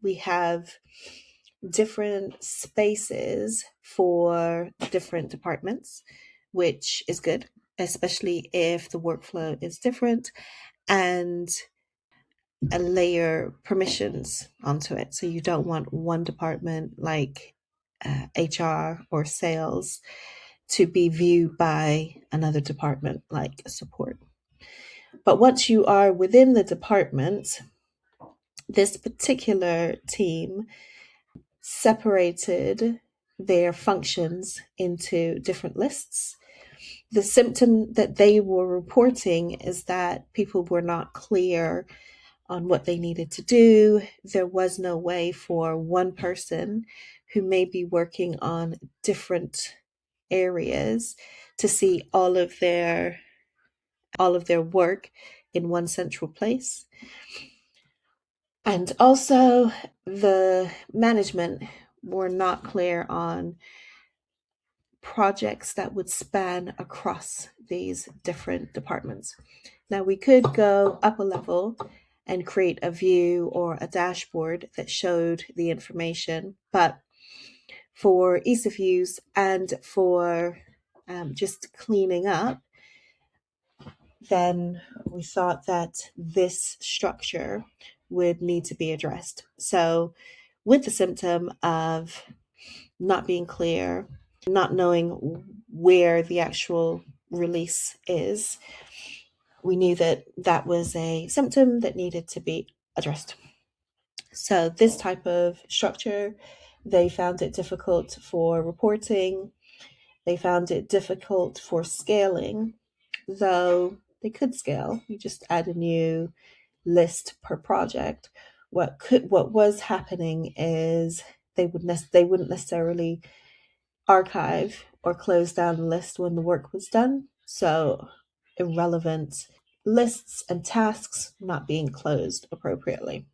we have different spaces for different departments, which is good, especially if the workflow is different, and a layer permissions onto it. So you don't want one department like HR or sales to be viewed by another department like support. But once you are within the department, this particular team separated their functions into different lists. The symptom that they were reporting is that people were not clear on what they needed to do. There was no way for one person who may be working on different areas to see all of their work in one central place. And also, the management were not clear on projects that would span across these different departments. Now, we could go up a level and create a view or a dashboard that showed the information, but for ease of use and for just cleaning up, then we thought that this structure would need to be addressed. So, with the symptom of not being clear, not knowing where the actual release is, we knew that that was a symptom that needed to be addressed. So, this type of structure, they found it difficult for reporting, they found it difficult for scaling, though they could scale. You just add a new list per project. What was happening is they wouldn't necessarily archive or close down the list when the work was done. So irrelevant lists and tasks not being closed appropriately.